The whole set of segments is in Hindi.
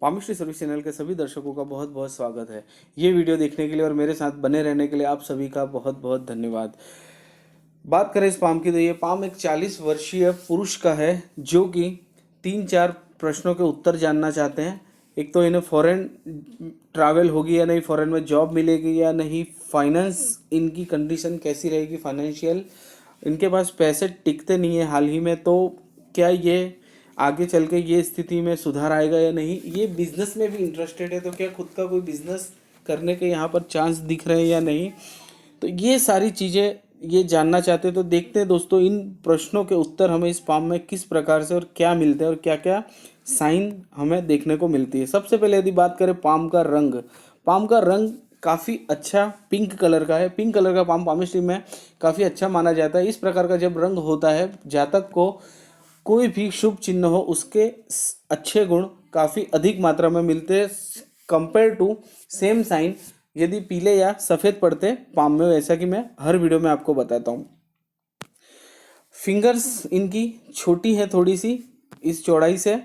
पामिस्ट्री सर्विस चैनल के सभी दर्शकों का बहुत बहुत स्वागत है। ये वीडियो देखने के लिए और मेरे साथ बने रहने के लिए आप सभी का बहुत बहुत धन्यवाद। बात करें इस पाम की तो ये पाम एक 40 वर्षीय पुरुष का है जो कि 3-4 प्रश्नों के उत्तर जानना चाहते हैं। एक तो इन्हें फॉरेन ट्रैवल होगी या नहीं, फॉरेन में जॉब मिलेगी या नहीं, फाइनेंस इनकी कंडीशन कैसी रहेगी, फाइनेंशियल इनके पास पैसे टिकते नहीं है हाल ही में, तो क्या ये आगे चल के ये स्थिति में सुधार आएगा या नहीं, ये बिजनेस में भी इंटरेस्टेड है तो क्या खुद का कोई बिजनेस करने के यहाँ पर चांस दिख रहे हैं या नहीं, तो ये सारी चीज़ें ये जानना चाहते हैं। तो देखते हैं दोस्तों इन प्रश्नों के उत्तर हमें इस पाम में किस प्रकार से और क्या मिलते हैं और क्या क्या साइन हमें देखने को मिलती है। सबसे पहले यदि बात करें पाम का रंग, पाम का रंग काफ़ी अच्छा पिंक कलर का है। पिंक कलर का पाम पामिस्ट्री में काफ़ी अच्छा माना जाता है। इस प्रकार का जब रंग होता है, जातक को कोई भी शुभ चिन्ह हो उसके अच्छे गुण काफ़ी अधिक मात्रा में मिलते हैं कंपेयर टू सेम साइन यदि पीले या सफ़ेद पड़ते पाम में, जैसा कि मैं हर वीडियो में आपको बताता हूँ। फिंगर्स इनकी छोटी है थोड़ी सी इस चौड़ाई से।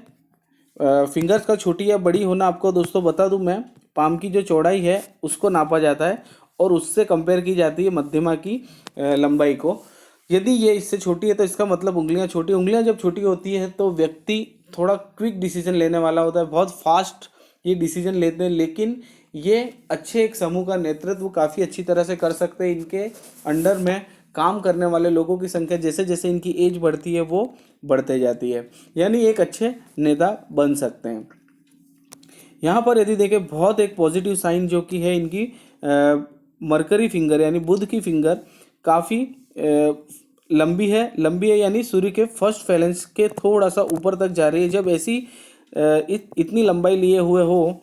फिंगर्स का छोटी या बड़ी होना आपको दोस्तों बता दूं मैं, पाम की जो चौड़ाई है उसको नापा जाता है और उससे कंपेयर की जाती है मध्यमा की लंबाई को। यदि ये इससे छोटी है तो इसका मतलब उंगलियां छोटी। उंगलियां जब छोटी होती है तो व्यक्ति थोड़ा क्विक डिसीजन लेने वाला होता है, बहुत फास्ट ये डिसीजन लेते हैं, लेकिन ये अच्छे एक समूह का नेतृत्व काफ़ी अच्छी तरह से कर सकते हैं। इनके अंडर में काम करने वाले लोगों की संख्या जैसे जैसे इनकी एज बढ़ती है वो बढ़ते जाती है, यानी एक अच्छे नेता बन सकते हैं। यहाँ पर यदि देखें बहुत एक पॉजिटिव साइन जो कि है इनकी मरकरी फिंगर यानी बुध की फिंगर काफ़ी लंबी है यानी सूर्य के फर्स्ट फैलेंस के थोड़ा सा ऊपर तक जा रही है। जब ऐसी इतनी लंबाई लिए हुए हो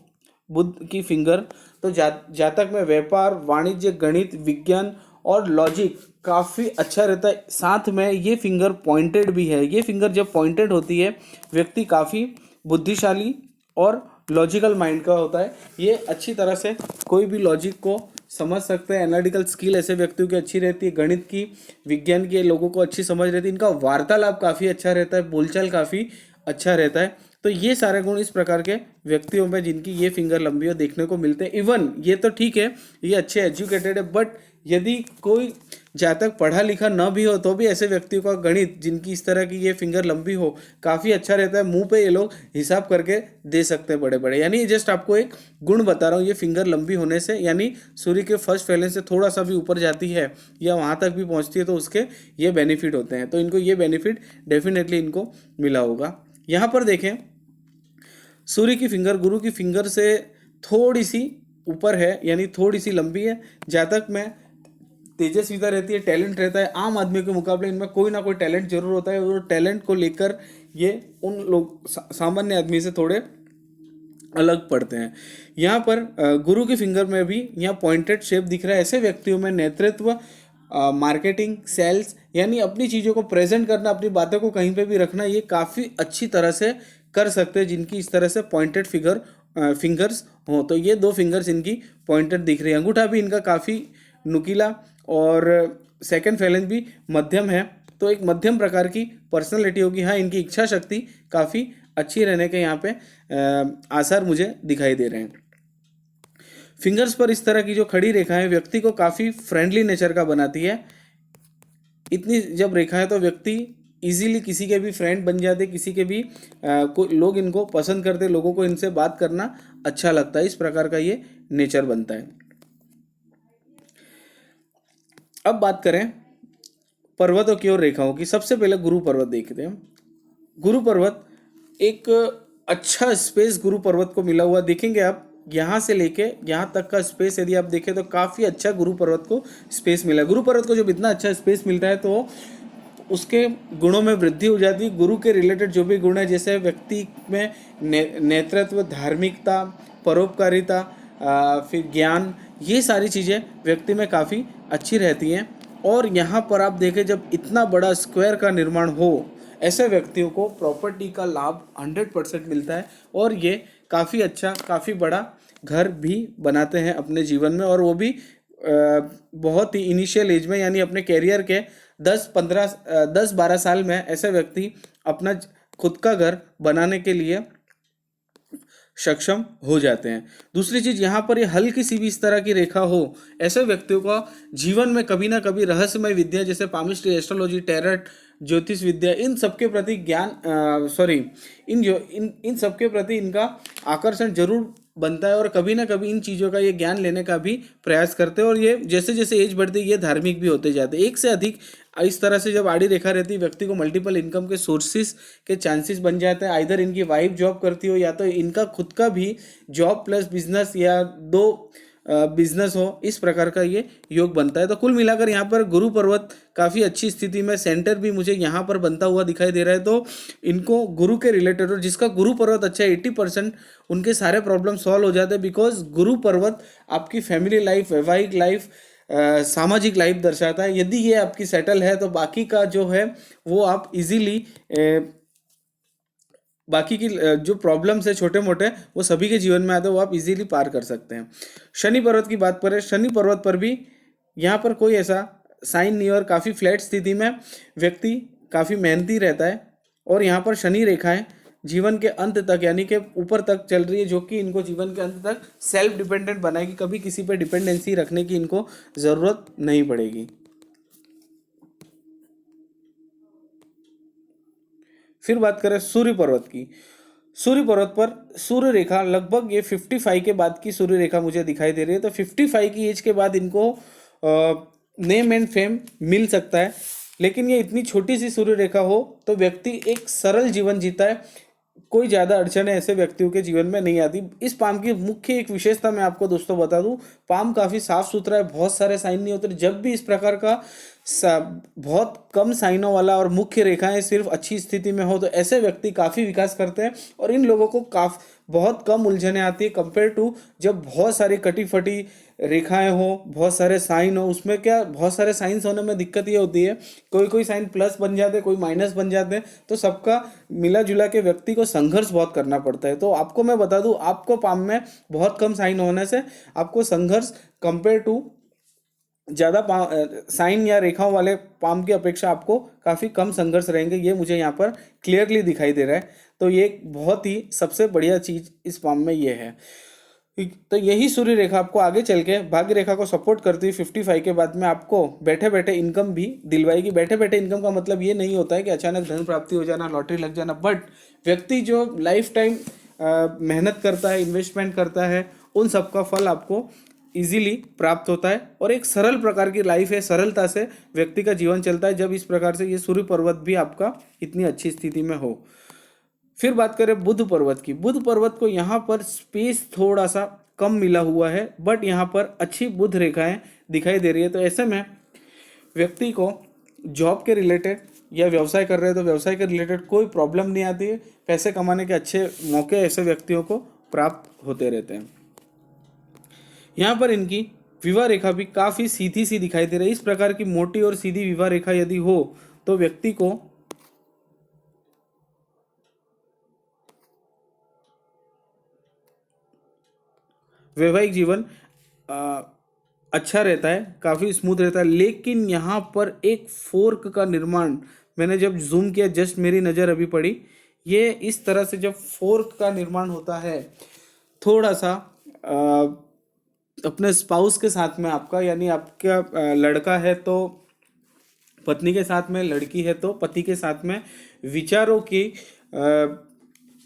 बुध की फिंगर तो जातक में व्यापार, वाणिज्य, गणित, विज्ञान और लॉजिक काफ़ी अच्छा रहता है। साथ में ये फिंगर पॉइंटेड भी है। ये फिंगर जब पॉइंटेड होती है व्यक्ति काफ़ी बुद्धिशाली और लॉजिकल माइंड का होता है। ये अच्छी तरह से कोई भी लॉजिक को समझ सकते हैं। एनालिटिकल स्किल ऐसे व्यक्तियों की अच्छी रहती है। गणित की, विज्ञान के लोगों को अच्छी समझ रहती है। इनका वार्तालाप काफ़ी अच्छा रहता है, बोलचाल काफ़ी अच्छा रहता है। तो ये सारे गुण इस प्रकार के व्यक्तियों में जिनकी ये फिंगर लंबी हो देखने को मिलते हैं। इवन ये तो ठीक है, ये अच्छे एजुकेटेड है, बट यदि कोई जातक पढ़ा लिखा न भी हो तो भी ऐसे व्यक्तियों का गणित जिनकी इस तरह की ये फिंगर लंबी हो काफ़ी अच्छा रहता है। मुंह पे ये लोग हिसाब करके दे सकते हैं बड़े बड़े। यानी जस्ट आपको एक गुण बता रहा हूँ, ये फिंगर लंबी होने से यानी सूर्य के फर्स्ट फैलेंस से थोड़ा सा भी ऊपर जाती है या वहाँ तक भी पहुँचती है तो उसके ये बेनिफिट होते हैं। तो इनको ये बेनिफिट डेफिनेटली इनको मिला होगा। यहाँ पर देखें सूर्य की फिंगर गुरु की फिंगर से थोड़ी सी ऊपर है यानी थोड़ी सी लंबी है। जातक में तेजस्विता रहती है, टैलेंट रहता है। आम आदमी के मुकाबले इनमें कोई ना कोई टैलेंट जरूर होता है और टैलेंट को लेकर ये उन लोग सामान्य आदमी से थोड़े अलग पड़ते हैं। यहाँ पर गुरु की फिंगर में भी यहाँ पॉइंटेड शेप दिख रहा है। ऐसे व्यक्तियों में नेतृत्व, मार्केटिंग, सेल्स यानी अपनी चीज़ों को प्रेजेंट करना, अपनी बातों को कहीं पे भी रखना, ये काफ़ी अच्छी तरह से कर सकते हैं जिनकी इस तरह से पॉइंटेड फिंगर्स हों। तो ये दो फिंगर्स इनकी पॉइंटेड दिख रही है। अंगूठा भी इनका काफ़ी नुकीला और सेकंड फैलेंस भी मध्यम है। तो एक मध्यम प्रकार की पर्सनैलिटी होगी। हाँ, इनकी इच्छा शक्ति काफ़ी अच्छी रहने के यहाँ पे आसार मुझे दिखाई दे रहे हैं। फिंगर्स पर इस तरह की जो खड़ी रेखाएं व्यक्ति को काफ़ी फ्रेंडली नेचर का बनाती है। इतनी जब रेखाएं तो व्यक्ति इजीली किसी के भी फ्रेंड बन जाते, किसी के भी लोग इनको पसंद करते, लोगों को इनसे बात करना अच्छा लगता है। इस प्रकार का ये नेचर बनता है। अब बात करें पर्वतों की और रेखाओं की। सबसे पहले गुरु पर्वत देखते हैं। गुरु पर्वत एक अच्छा स्पेस गुरु पर्वत को मिला हुआ देखेंगे आप। यहाँ से लेके यहाँ तक का स्पेस यदि आप देखें तो काफ़ी अच्छा गुरु पर्वत को स्पेस मिला है। गुरु पर्वत को जब इतना अच्छा स्पेस मिलता है तो उसके गुणों में वृद्धि हो जाती है। गुरु के रिलेटेड जो भी गुण है जैसे व्यक्ति में नेतृत्व, धार्मिकता, परोपकारिता, फिर ज्ञान, ये सारी चीज़ें व्यक्ति में काफ़ी अच्छी रहती हैं। और यहाँ पर आप देखें जब इतना बड़ा स्क्वायर का निर्माण हो ऐसे व्यक्तियों को प्रॉपर्टी का लाभ 100% मिलता है और ये काफ़ी अच्छा, काफ़ी बड़ा घर भी बनाते हैं अपने जीवन में। और वो भी बहुत ही इनिशियल एज में यानी अपने कैरियर के 10-12 साल में ऐसे व्यक्ति अपना खुद का घर बनाने के लिए सक्षम हो जाते हैं। दूसरी चीज यहाँ पर ये हल्की सी भी इस तरह की रेखा हो, ऐसे व्यक्तियों का जीवन में कभी ना कभी रहस्यमय विद्या जैसे पामिस्ट्री, एस्ट्रोलॉजी, टैरट, ज्योतिष विद्या, इन सबके प्रति ज्ञान सॉरी इन जो इन सबके प्रति इनका आकर्षण जरूर बनता है और कभी ना कभी इन चीज़ों का ये ज्ञान लेने का भी प्रयास करते हैं। और ये जैसे जैसे एज बढ़ती है ये धार्मिक भी होते जाते हैं। एक से अधिक इस तरह से जब आड़ी रेखा रहती है व्यक्ति को मल्टीपल इनकम के सोर्सेज के चांसेस बन जाते हैं। आइदर इनकी वाइफ जॉब करती हो या तो इनका खुद का भी जॉब प्लस बिजनेस या दो बिजनेस हो, इस प्रकार का ये योग बनता है। तो कुल मिलाकर यहाँ पर गुरु पर्वत काफ़ी अच्छी स्थिति में, सेंटर भी मुझे यहाँ पर बनता हुआ दिखाई दे रहा है। तो इनको गुरु के रिलेटेड, और जिसका गुरु पर्वत अच्छा है 80% उनके सारे प्रॉब्लम सॉल्व हो जाते हैं, बिकॉज गुरु पर्वत आपकी फैमिली लाइफ, वैवाहिक लाइफ, सामाजिक लाइफ दर्शाता है। यदि ये आपकी सेटल है तो बाकी का जो है वो आप इजीली बाकी की जो प्रॉब्लम्स है छोटे मोटे वो सभी के जीवन में आते हैं, वो आप इजीली पार कर सकते हैं। शनि पर्वत की बात करें, शनि पर्वत पर भी यहाँ पर कोई ऐसा साइन नहीं, और काफ़ी फ्लैट स्थिति में व्यक्ति काफ़ी मेहनती रहता है। और यहाँ पर शनि रेखाएं जीवन के अंत तक यानी कि ऊपर तक चल रही है, जो कि इनको जीवन के अंत तक सेल्फ डिपेंडेंट बनाएगी। कभी किसी पर डिपेंडेंसी रखने की इनको ज़रूरत नहीं पड़ेगी। फिर बात करें सूर्य पर्वत की। सूर्य पर्वत पर सूर्य रेखा लगभग ये 55 के बाद की सूर्य रेखा मुझे दिखाई दे रही है। तो 55 की एज के बाद इनको नेम एंड फेम मिल सकता है, लेकिन ये इतनी छोटी सी सूर्य रेखा हो तो व्यक्ति एक सरल जीवन जीता है, कोई ज़्यादा अड़चने ऐसे व्यक्तियों के जीवन में नहीं आती। इस पाम की मुख्य एक विशेषता मैं आपको दोस्तों बता दूं, पाम काफ़ी साफ सुथरा है, बहुत सारे साइन नहीं होते। जब भी इस प्रकार का बहुत कम साइनों वाला और मुख्य रेखाएं सिर्फ अच्छी स्थिति में हो तो ऐसे व्यक्ति काफ़ी विकास करते हैं, और इन लोगों को बहुत कम उलझने आती है कंपेयर टू जब बहुत सारी कटी फटी रेखाएं हो, बहुत सारे साइन हो। उसमें क्या बहुत सारे साइंस होने में दिक्कत ये होती है, कोई कोई साइन प्लस बन जाते, कोई माइनस बन जाते हैं, तो सबका मिला जुला के व्यक्ति को संघर्ष बहुत करना पड़ता है। तो आपको मैं बता दूं, आपको पाम में बहुत कम साइन होने से आपको संघर्ष कंपेयर टू ज़्यादा साइन या रेखाओं वाले पाम की अपेक्षा आपको काफ़ी कम संघर्ष रहेंगे, ये मुझे यहाँ पर क्लियरली दिखाई दे रहा है। तो ये बहुत ही सबसे बढ़िया चीज़ इस पाम में ये है। तो यही सूर्य रेखा आपको आगे चल के भाग्य रेखा को सपोर्ट करती हुई 55 के बाद में आपको बैठे बैठे इनकम भी दिलवाएगी। बैठे बैठे इनकम का मतलब ये नहीं होता है कि अचानक धन प्राप्ति हो जाना, लॉटरी लग जाना, बट व्यक्ति जो लाइफ टाइम मेहनत करता है, इन्वेस्टमेंट करता है, उन सब का फल आपको इजीली प्राप्त होता है। और एक सरल प्रकार की लाइफ है, सरलता से व्यक्ति का जीवन चलता है जब इस प्रकार से ये सूर्य पर्वत भी आपका इतनी अच्छी स्थिति में हो। फिर बात करें बुध पर्वत की। बुध पर्वत को यहाँ पर स्पेस थोड़ा सा कम मिला हुआ है, बट यहाँ पर अच्छी बुध रेखाएं दिखाई दे रही है। तो ऐसे में व्यक्ति को जॉब के रिलेटेड या व्यवसाय कर रहे हैं तो व्यवसाय के रिलेटेड कोई प्रॉब्लम नहीं आती है। पैसे कमाने के अच्छे मौके ऐसे व्यक्तियों को प्राप्त होते रहते हैं। यहाँ पर इनकी विवाह रेखा भी काफ़ी सीधी सी दिखाई दे रही है। इस प्रकार की मोटी और सीधी विवाह रेखा यदि हो तो व्यक्ति को वैवाहिक जीवन अच्छा रहता है, काफ़ी स्मूथ रहता है। लेकिन यहाँ पर एक फोर्क का निर्माण मैंने जब जूम किया, जस्ट मेरी नज़र अभी पड़ी, ये इस तरह से जब फोर्क का निर्माण होता है थोड़ा सा अपने स्पाउस के साथ में आपका, यानी आपका लड़का है तो पत्नी के साथ में, लड़की है तो पति के साथ में, विचारों की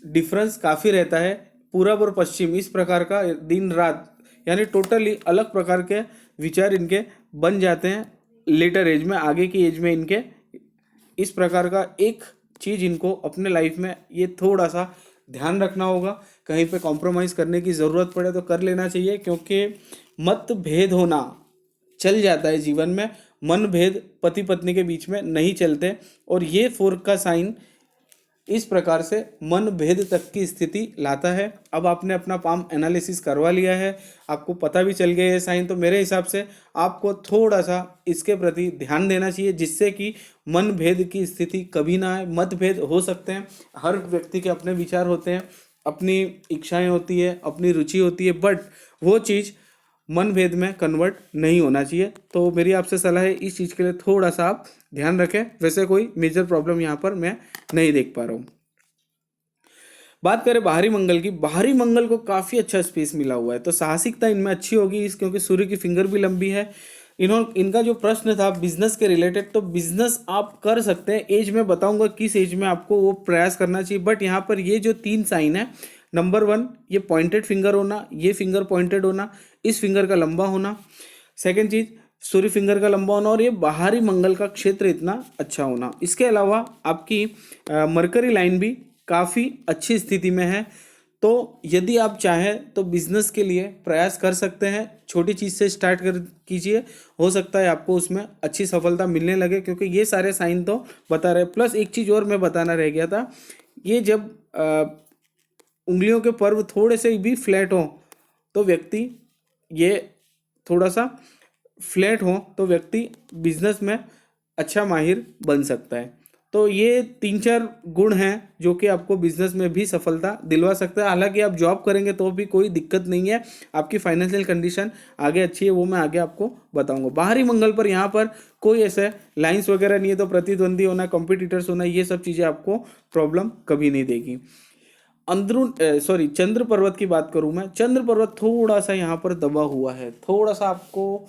डिफरेंस काफ़ी रहता है। पूरब और पश्चिम इस प्रकार का दिन रात यानी टोटली अलग प्रकार के विचार इनके बन जाते हैं लेटर एज में, आगे की एज में इनके। इस प्रकार का एक चीज़ इनको अपने लाइफ में ये थोड़ा सा ध्यान रखना होगा। कहीं पे कॉम्प्रोमाइज़ करने की ज़रूरत पड़े तो कर लेना चाहिए, क्योंकि मतभेद होना चल जाता है जीवन में, मनभेद पति पत्नी के बीच में नहीं चलते। और ये फोर्क का साइन इस प्रकार से मनभेद तक की स्थिति लाता है। अब आपने अपना पाम एनालिसिस करवा लिया है, आपको पता भी चल गया है साइन, तो मेरे हिसाब से आपको थोड़ा सा इसके प्रति ध्यान देना चाहिए, जिससे कि मनभेद की स्थिति कभी ना आए। मतभेद हो सकते हैं, हर व्यक्ति के अपने विचार होते हैं, अपनी इच्छाएं होती है, अपनी रुचि होती है, बट वो चीज़ मनभेद में कन्वर्ट नहीं होना चाहिए। तो मेरी आपसे सलाह है इस चीज़ के लिए थोड़ा सा आप ध्यान रखें। वैसे कोई मेजर प्रॉब्लम यहाँ पर मैं नहीं देख पा रहा हूँ। बात करें बाहरी मंगल की, बाहरी मंगल को काफ़ी अच्छा स्पेस मिला हुआ है, तो साहसिकता इनमें अच्छी होगी इस, क्योंकि सूर्य की फिंगर भी लंबी है। इनका जो प्रश्न था बिजनेस के रिलेटेड, तो बिजनेस आप कर सकते हैं। एज में बताऊंगा किस एज में आपको वो प्रयास करना चाहिए, बट यहाँ पर ये जो 3 साइन है, नंबर 1 ये पॉइंटेड फिंगर होना, ये फिंगर पॉइंटेड होना, इस फिंगर का लंबा होना। सेकेंड चीज, सूर्य फिंगर का लंबा होना, और ये बाहरी मंगल का क्षेत्र इतना अच्छा होना। इसके अलावा आपकी मरकरी लाइन भी काफ़ी अच्छी स्थिति में है। तो यदि आप चाहें तो बिजनेस के लिए प्रयास कर सकते हैं, छोटी चीज़ से स्टार्ट कर कीजिए, हो सकता है आपको उसमें अच्छी सफलता मिलने लगे, क्योंकि ये सारे साइन तो बता रहे। प्लस एक चीज़ और मैं बताना रह गया था, ये जब उंगलियों के पर्व थोड़े से भी फ्लैट हों तो व्यक्ति, ये थोड़ा सा फ्लैट हो तो व्यक्ति बिजनेस में अच्छा माहिर बन सकता है। तो ये 3-4 गुण हैं जो कि आपको बिजनेस में भी सफलता दिलवा सकता है। हालांकि आप जॉब करेंगे तो भी कोई दिक्कत नहीं है, आपकी फाइनेंशियल कंडीशन आगे अच्छी है, वो मैं आगे आपको बताऊंगा। बाहरी मंगल पर यहाँ पर कोई ऐसे लाइंस वगैरह नहीं है, तो प्रतिद्वंदी होना, कॉम्पिटिटर्स होना, ये सब चीज़ें आपको प्रॉब्लम कभी नहीं देगी। चंद्र पर्वत की बात करूं मैं, चंद्र पर्वत थोड़ा सा यहाँ पर दबा हुआ है, थोड़ा सा आपको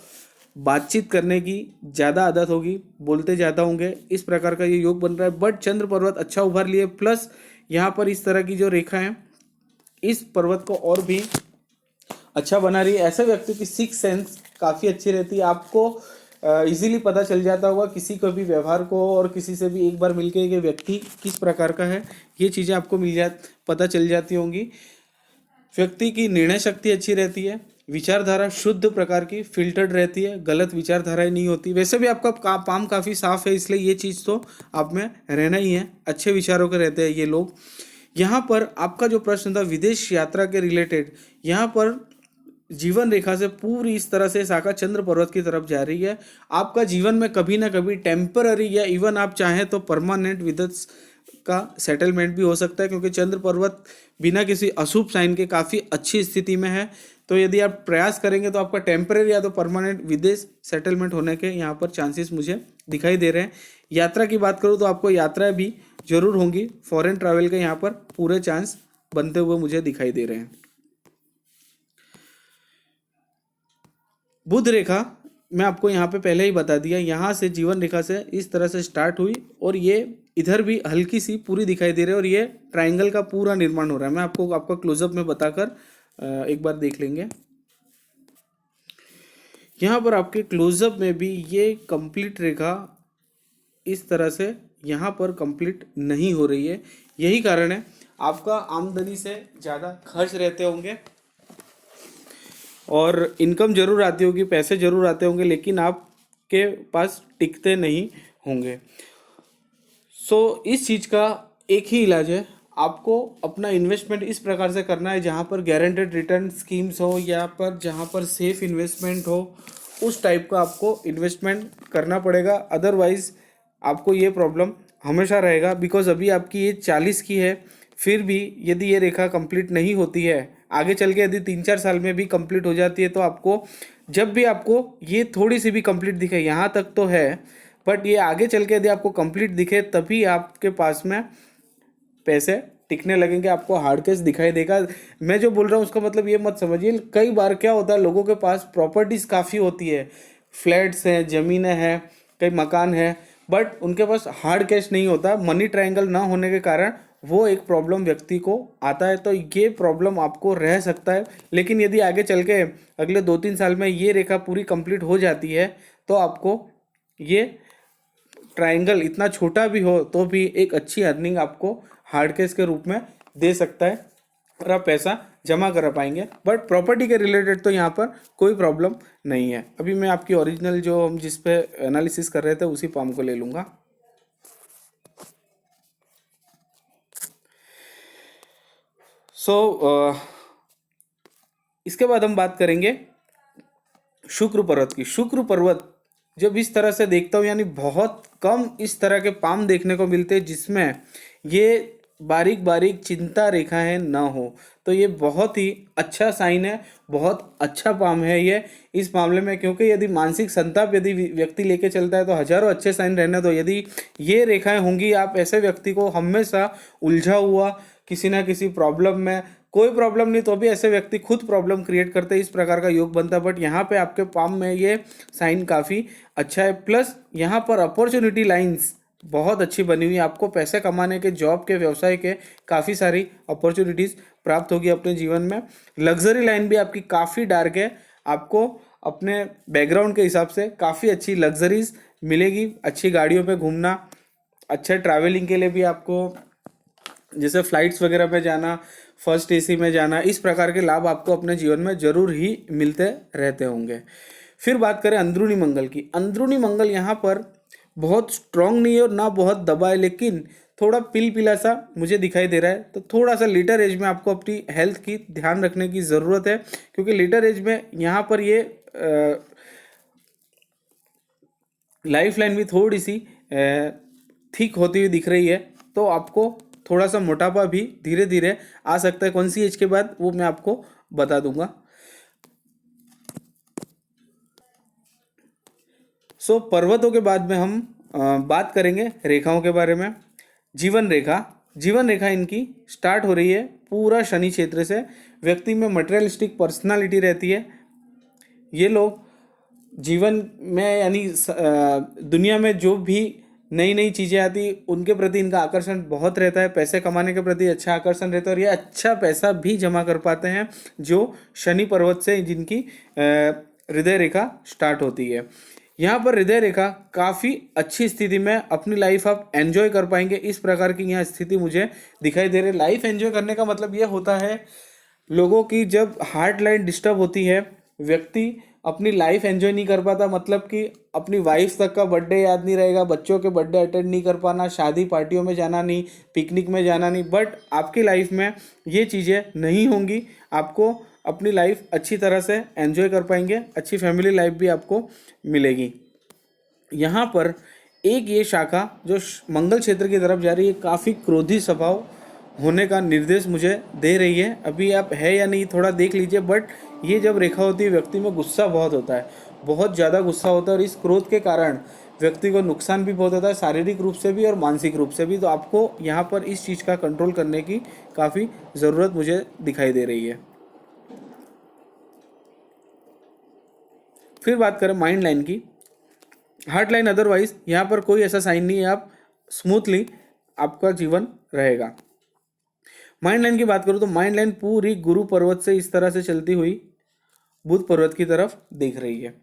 बातचीत करने की ज़्यादा आदत होगी, बोलते ज़्यादा होंगे, इस प्रकार का ये योग बन रहा है। बट चंद्र पर्वत अच्छा उभार लिए, प्लस यहाँ पर इस तरह की जो रेखा है इस पर्वत को और भी अच्छा बना रही है। ऐसे व्यक्ति की सिक्स सेंस काफ़ी अच्छी रहती है, आपको इजीली पता चल जाता होगा किसी को भी व्यवहार को, और किसी से भी एक बार मिलके कि व्यक्ति किस प्रकार का है, ये चीज़ें आपको पता चल जाती होंगी। व्यक्ति की निर्णय शक्ति अच्छी रहती है, विचारधारा शुद्ध प्रकार की फिल्टर्ड रहती है, गलत विचारधाराएं नहीं होती। वैसे भी आपका पाम काफ़ी साफ है, इसलिए ये चीज़ तो आप में रहना ही है, अच्छे विचारों के रहते हैं ये लोग। यहाँ पर आपका जो प्रश्न था विदेश यात्रा के रिलेटेड, यहाँ पर जीवन रेखा से पूरी इस तरह से शाखा चंद्र पर्वत की तरफ जा रही है। आपका जीवन में कभी ना कभी टेम्पररी या इवन आप चाहें तो परमानेंट विदेश का सेटलमेंट भी हो सकता है, क्योंकि चंद्र पर्वत बिना किसी अशुभ साइन के काफ़ी अच्छी स्थिति में है। तो यदि आप प्रयास करेंगे तो आपका टेम्पररी या तो परमानेंट विदेश सेटलमेंट होने के यहाँ पर चांसेस मुझे दिखाई दे रहे हैं। यात्रा की बात करूँ तो आपको यात्राएं भी जरूर होंगी, फॉरेन ट्रैवल के यहाँ पर पूरे चांस बनते हुए मुझे दिखाई दे रहे हैं। बुध रेखा मैं आपको यहाँ पे पहले ही बता दिया, यहाँ से जीवन रेखा से इस तरह से स्टार्ट हुई और ये इधर भी हल्की सी पूरी दिखाई दे रही है, और ये ट्रायंगल का पूरा निर्माण हो रहा है। मैं आपको आपका क्लोजअप में बताकर एक बार देख लेंगे। यहाँ पर आपके क्लोजअप में भी ये कंप्लीट रेखा इस तरह से यहाँ पर कंप्लीट नहीं हो रही है। यही कारण है आपका आमदनी से ज़्यादा खर्च रहते होंगे, और इनकम जरूर आती होगी, पैसे जरूर आते होंगे, लेकिन आपके पास टिकते नहीं होंगे। इस चीज़ का एक ही इलाज है, आपको अपना इन्वेस्टमेंट इस प्रकार से करना है जहाँ पर गारंटेड रिटर्न स्कीम्स हो, या पर जहाँ पर सेफ इन्वेस्टमेंट हो, उस टाइप का आपको इन्वेस्टमेंट करना पड़ेगा। अदरवाइज आपको ये प्रॉब्लम हमेशा रहेगा, बिकॉज अभी आपकी ये 40 की है, फिर भी यदि ये रेखा कंप्लीट नहीं होती है, आगे चल के यदि 3-4 साल में भी कंप्लीट हो जाती है, तो आपको जब भी आपको ये थोड़ी सी भी कंप्लीट दिखे, यहाँ तक तो है, बट ये आगे चल के यदि आपको कंप्लीट दिखे तभी आपके पास में पैसे टिकने लगेंगे, आपको हार्ड कैश दिखाई देगा। मैं जो बोल रहा हूँ उसका मतलब ये मत समझिए, कई बार क्या होता है लोगों के पास प्रॉपर्टीज़ काफ़ी होती है, फ्लैट्स हैं, ज़मीनें हैं, कई मकान हैं, बट उनके पास हार्ड कैश नहीं होता। मनी ट्रायंगल ना होने के कारण वो एक प्रॉब्लम व्यक्ति को आता है, तो ये प्रॉब्लम आपको रह सकता है। लेकिन यदि आगे चल के अगले 2-3 साल में ये रेखा पूरी कंप्लीट हो जाती है, तो आपको ये ट्रायंगल इतना छोटा भी हो तो भी एक अच्छी अर्निंग आपको हार्ड कैश के रूप में दे सकता है, और आप पैसा जमा कर पाएंगे। बट प्रॉपर्टी के रिलेटेड तो यहाँ पर कोई प्रॉब्लम नहीं है। अभी मैं आपकी ओरिजिनल जो हम जिस पे एनालिसिस कर रहे थे उसी पाम को ले लूँगा। इसके बाद हम बात करेंगे शुक्र पर्वत की। शुक्र पर्वत जब इस तरह से देखता हूँ, यानी बहुत कम इस तरह के पाम देखने को मिलते हैं जिसमें ये बारीक बारीक चिंता रेखाएं ना हो, तो ये बहुत ही अच्छा साइन है, बहुत अच्छा पाम है ये इस मामले में। क्योंकि यदि मानसिक संताप यदि व्यक्ति लेके चलता है तो हजारों अच्छे साइन रहने दो, यदि ये रेखाएं होंगी, आप ऐसे व्यक्ति को हमेशा उलझा हुआ, किसी ना किसी प्रॉब्लम में, कोई प्रॉब्लम नहीं तो भी ऐसे व्यक्ति खुद प्रॉब्लम क्रिएट करते हैं, इस प्रकार का योग बनता है। बट यहाँ पे आपके पाम में ये साइन काफ़ी अच्छा है। प्लस यहाँ पर अपॉर्चुनिटी लाइंस बहुत अच्छी बनी हुई है, आपको पैसे कमाने के, जॉब के, व्यवसाय के काफ़ी सारी अपॉर्चुनिटीज़ प्राप्त होगी अपने जीवन में। लग्जरी लाइन भी आपकी काफ़ी डार्क है, आपको अपने बैकग्राउंड के हिसाब से काफ़ी अच्छी लग्जरीज मिलेगी। अच्छी गाड़ियों पे घूमना, अच्छे ट्रैवलिंग के लिए भी आपको, जैसे फ्लाइट्स वगैरह पे जाना, फर्स्ट एसी में जाना, इस प्रकार के लाभ आपको अपने जीवन में जरूर ही मिलते रहते होंगे। फिर बात करें अंदरूनी मंगल की। अंदरूनी मंगल यहाँ पर बहुत स्ट्रांग नहीं है और ना बहुत दबा है, लेकिन थोड़ा पिला सा मुझे दिखाई दे रहा है। तो थोड़ा सा लेटर एज में आपको अपनी हेल्थ की ध्यान रखने की ज़रूरत है, क्योंकि लेटर एज में यहाँ पर ये लाइफ लाइन भी थोड़ी सी थिक होती हुई दिख रही है। तो आपको थोड़ा सा मोटापा भी धीरे धीरे आ सकता है। कौन सी एज के बाद वो मैं आपको बता दूंगा। पर्वतों के बाद में हम बात करेंगे रेखाओं के बारे में। जीवन रेखा, जीवन रेखा इनकी स्टार्ट हो रही है पूरा शनि क्षेत्र से। व्यक्ति में मटेरियलिस्टिक पर्सनालिटी रहती है। ये लोग जीवन में यानी दुनिया में जो भी नई नई चीज़ें आती उनके प्रति इनका आकर्षण बहुत रहता है। पैसे कमाने के प्रति अच्छा आकर्षण रहता है और ये अच्छा पैसा भी जमा कर पाते हैं, जो शनि पर्वत से जिनकी हृदय रेखा स्टार्ट होती है। यहाँ पर हृदय रेखा काफ़ी अच्छी स्थिति में अपनी लाइफ आप एंजॉय कर पाएंगे, इस प्रकार की यहाँ स्थिति मुझे दिखाई दे रही है। लाइफ एंजॉय करने का मतलब ये होता है लोगों की, जब हार्ट लाइन डिस्टर्ब होती है, व्यक्ति अपनी लाइफ एंजॉय नहीं कर पाता, मतलब कि अपनी वाइफ तक का बर्थडे याद नहीं रहेगा, बच्चों के बर्थडे अटेंड नहीं कर पाना, शादी पार्टियों में जाना नहीं, पिकनिक में जाना नहीं। बट आपकी लाइफ में ये चीज़ें नहीं होंगी, आपको अपनी लाइफ अच्छी तरह से एंजॉय कर पाएंगे, अच्छी फैमिली लाइफ भी आपको मिलेगी। यहाँ पर एक ये शाखा जो मंगल क्षेत्र की तरफ जा रही है, काफ़ी क्रोधी स्वभाव होने का निर्देश मुझे दे रही है। अभी आप है या नहीं थोड़ा देख लीजिए। बट ये जब रेखा होती है, व्यक्ति में गुस्सा बहुत होता है, बहुत ज़्यादा गुस्सा होता है, और इस क्रोध के कारण व्यक्ति को नुकसान भी बहुत होता है, शारीरिक रूप से भी और मानसिक रूप से भी। तो आपको यहाँ पर इस चीज़ का कंट्रोल करने की काफ़ी ज़रूरत मुझे दिखाई दे रही है। फिर बात करें माइंड लाइन की। हार्ट लाइन अदरवाइज यहाँ पर कोई ऐसा साइन नहीं है, आप स्मूथली आपका जीवन रहेगा। माइंड लाइन की बात करूँ तो माइंड लाइन पूरी गुरु पर्वत से इस तरह से चलती हुई बुध पर्वत की तरफ दिख रही है।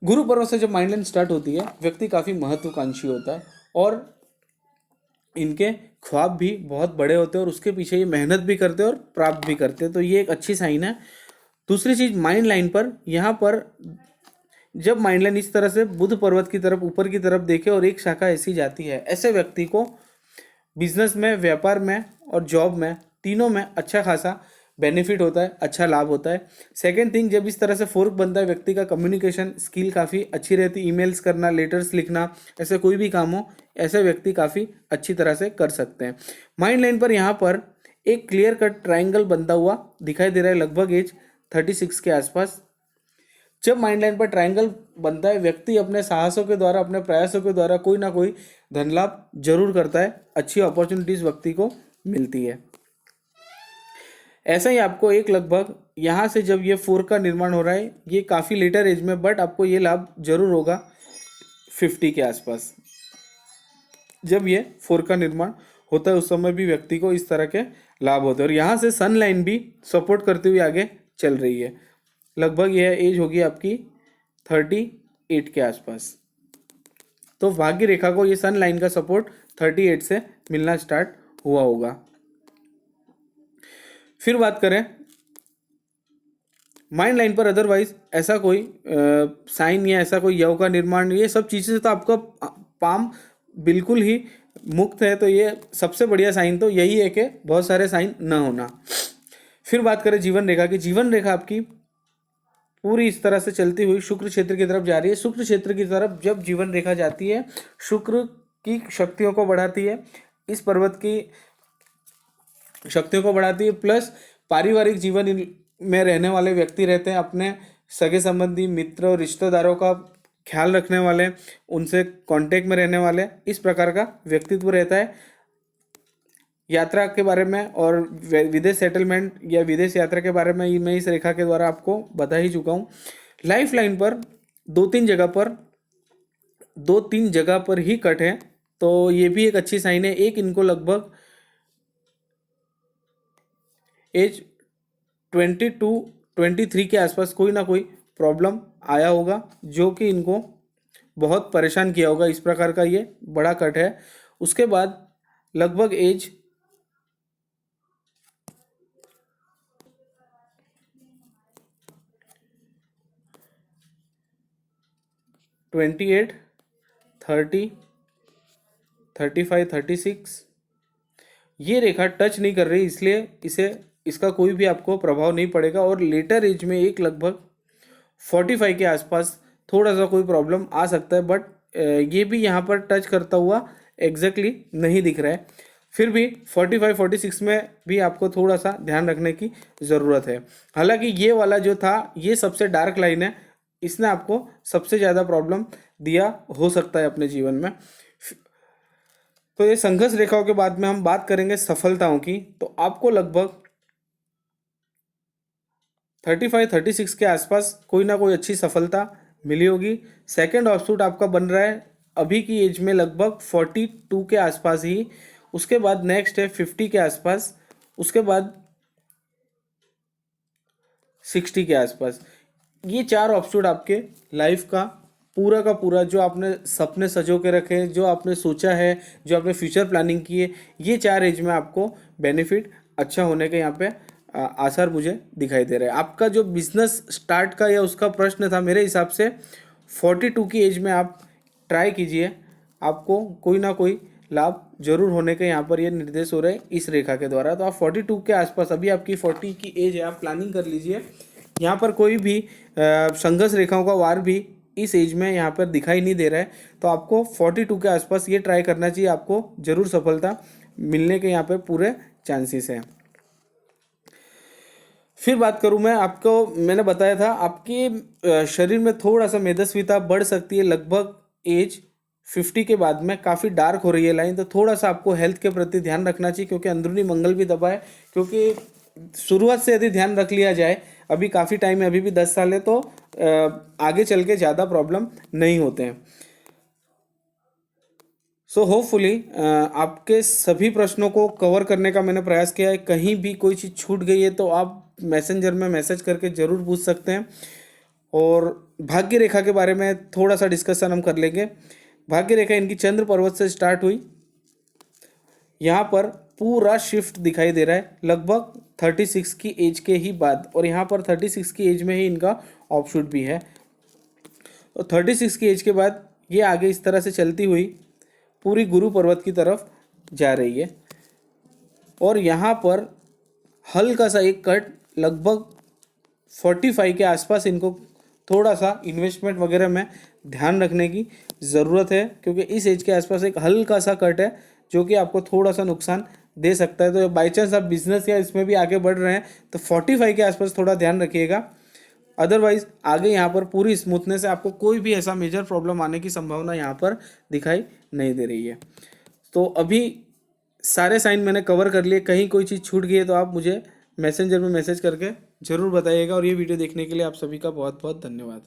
गुरु पर्वत से जब माइंड लाइन स्टार्ट होती है, व्यक्ति काफ़ी महत्वाकांक्षी होता है और इनके ख्वाब भी बहुत बड़े होते हैं और उसके पीछे ये मेहनत भी करते हैं और प्राप्त भी करते हैं। तो ये एक अच्छी साइन है। दूसरी चीज़, माइंड लाइन पर यहाँ पर जब माइंड लाइन इस तरह से बुध पर्वत की तरफ ऊपर की तरफ देखे और एक शाखा ऐसी जाती है, ऐसे व्यक्ति को बिजनेस में, व्यापार में और जॉब में, तीनों में अच्छा खासा बेनिफिट होता है, अच्छा लाभ होता है। सेकेंड थिंग, जब इस तरह से फोर्क बनता है, व्यक्ति का कम्युनिकेशन स्किल काफ़ी अच्छी रहती है। ईमेल्स करना, लेटर्स लिखना, ऐसे कोई भी काम हो, ऐसे व्यक्ति काफ़ी अच्छी तरह से कर सकते हैं। माइंड लाइन पर यहाँ पर एक क्लियर कट ट्राइंगल बनता हुआ दिखाई दे रहा है, लगभग एज 36 के आसपास। जब माइंड लाइन पर ट्राइंगल बनता है, व्यक्ति अपने साहसों के द्वारा, अपने प्रयासों के द्वारा कोई ना कोई धन लाभ जरूर करता है, अच्छी अपॉर्चुनिटीज व्यक्ति को मिलती है। ऐसा ही आपको एक लगभग यहाँ से जब ये 4 का निर्माण हो रहा है, ये काफ़ी लेटर एज में, बट आपको ये लाभ जरूर होगा 50 के आसपास। जब ये 4 का निर्माण होता है उस समय भी व्यक्ति को इस तरह के लाभ होते हैं। और यहाँ से सन लाइन भी सपोर्ट करते हुए आगे चल रही है, लगभग यह एज होगी आपकी 38 के आसपास। तो भाग्य रेखा को ये सन लाइन का सपोर्ट 38 से मिलना स्टार्ट हुआ होगा। फिर बात करें माइंड लाइन पर, अदरवाइज ऐसा कोई साइन या ऐसा कोई योग का निर्माण, ये सब चीज़ें से तो आपका पाम बिल्कुल ही मुक्त है। तो ये सबसे बढ़िया साइन तो यही है कि बहुत सारे साइन न होना। फिर बात करें जीवन रेखा की। जीवन रेखा आपकी पूरी इस तरह से चलती हुई शुक्र क्षेत्र की तरफ जा रही है। शुक्र क्षेत्र की तरफ जब जीवन रेखा जाती है, शुक्र की शक्तियों को बढ़ाती है, इस पर्वत की शक्तियों को बढ़ाती है। प्लस पारिवारिक जीवन में रहने वाले व्यक्ति रहते हैं, अपने सगे संबंधी, मित्र और रिश्तेदारों का ख्याल रखने वाले, उनसे कांटेक्ट में रहने वाले, इस प्रकार का व्यक्तित्व रहता है। यात्रा के बारे में और विदेश सेटलमेंट या विदेश यात्रा के बारे में मैं इस रेखा के द्वारा आपको बता ही चुका हूँ। लाइफ लाइन पर दो तीन जगह पर ही कट है, तो ये भी एक अच्छी साइन है। एक इनको लगभग एज 22-23 के आसपास कोई ना कोई प्रॉब्लम आया होगा जो कि इनको बहुत परेशान किया होगा। इस प्रकार का ये बड़ा कट है। उसके बाद लगभग एज 28, 30, 35, 36 ये रेखा टच नहीं कर रही, इसलिए इसका कोई भी आपको प्रभाव नहीं पड़ेगा। और लेटर एज में एक लगभग 45 के आसपास थोड़ा सा कोई प्रॉब्लम आ सकता है, बट ये भी यहाँ पर टच करता हुआ एग्जैक्टली नहीं दिख रहा है। फिर भी 45-46 में भी आपको थोड़ा सा ध्यान रखने की ज़रूरत है। हालांकि ये वाला जो था ये सबसे डार्क लाइन है, इसने आपको सबसे ज़्यादा प्रॉब्लम दिया हो सकता है अपने जीवन में। तो ये संघर्ष रेखाओं के बाद में हम बात करेंगे सफलताओं की। तो आपको लगभग 35-36 के आसपास कोई ना कोई अच्छी सफलता मिली होगी। सेकंड ऑफशूट आपका बन रहा है अभी की एज में लगभग 42 के आसपास ही। उसके बाद नेक्स्ट है 50 के आसपास, उसके बाद 60 के आसपास। ये चार ऑफशूट आपके लाइफ का पूरा जो आपने सपने सजो के रखे, जो आपने सोचा है, जो आपने फ्यूचर प्लानिंग की है, ये चार एज में आपको बेनिफिट अच्छा होने के यहाँ पे आसार मुझे दिखाई दे रहे हैं। आपका जो बिजनेस स्टार्ट का या उसका प्रश्न था, मेरे हिसाब से 42 की एज में आप ट्राई कीजिए, आपको कोई ना कोई लाभ जरूर होने के यहाँ पर ये निर्देश हो रहे हैं इस रेखा के द्वारा। तो आप 42 के आसपास, अभी आपकी 40 की एज है, आप प्लानिंग कर लीजिए। यहाँ पर कोई भी संघर्ष रेखाओं का वार भी इस एज में यहाँ पर दिखाई नहीं दे रहा है। तो आपको 42 के आसपास ये ट्राई करना चाहिए, आपको जरूर सफलता मिलने के यहाँ पे पूरे चांसेस हैं। फिर बात करूँ मैं आपको, मैंने बताया था आपके शरीर में थोड़ा सा मेदस्वीता बढ़ सकती है लगभग एज 50 के बाद में। काफ़ी डार्क हो रही है लाइन, तो थोड़ा सा आपको हेल्थ के प्रति ध्यान रखना चाहिए, क्योंकि अंदरूनी मंगल भी दबा है। क्योंकि शुरुआत से यदि ध्यान रख लिया जाए, अभी काफ़ी टाइम है, अभी भी 10 साल है, तो आगे चल के ज़्यादा प्रॉब्लम नहीं होते हैं। सो होपफुली आपके सभी प्रश्नों को कवर करने का मैंने प्रयास किया है। कहीं भी कोई चीज़ छूट गई है तो आप मैसेंजर में मैसेज करके ज़रूर पूछ सकते हैं। और भाग्य रेखा के बारे में थोड़ा सा डिस्कशन हम कर लेंगे। भाग्य रेखा इनकी चंद्र पर्वत से स्टार्ट हुई, यहाँ पर पूरा शिफ्ट दिखाई दे रहा है लगभग 36 की एज के ही बाद, और यहाँ पर 36 की एज में ही इनका ऑफशूट भी है। और 36 की एज के बाद ये आगे इस तरह से चलती हुई पूरी गुरु पर्वत की तरफ जा रही है। और यहाँ पर हल्का सा एक कट लगभग 45 के आसपास, इनको थोड़ा सा इन्वेस्टमेंट वगैरह में ध्यान रखने की ज़रूरत है, क्योंकि इस एज के आसपास एक हल्का सा कट है जो कि आपको थोड़ा सा नुकसान दे सकता है। तो बाई चांस आप बिजनेस या इसमें भी आगे बढ़ रहे हैं तो 45 के आसपास थोड़ा ध्यान रखिएगा। अदरवाइज आगे यहाँ पर पूरी स्मूथनेस है, आपको कोई भी ऐसा मेजर प्रॉब्लम आने की संभावना यहाँ पर दिखाई नहीं दे रही है। तो अभी सारे साइन मैंने कवर कर लिए। कहीं कोई चीज़ छूट गई है तो आप मुझे मैसेंजर में मैसेज करके ज़रूर बताइएगा। और ये वीडियो देखने के लिए आप सभी का बहुत बहुत धन्यवाद।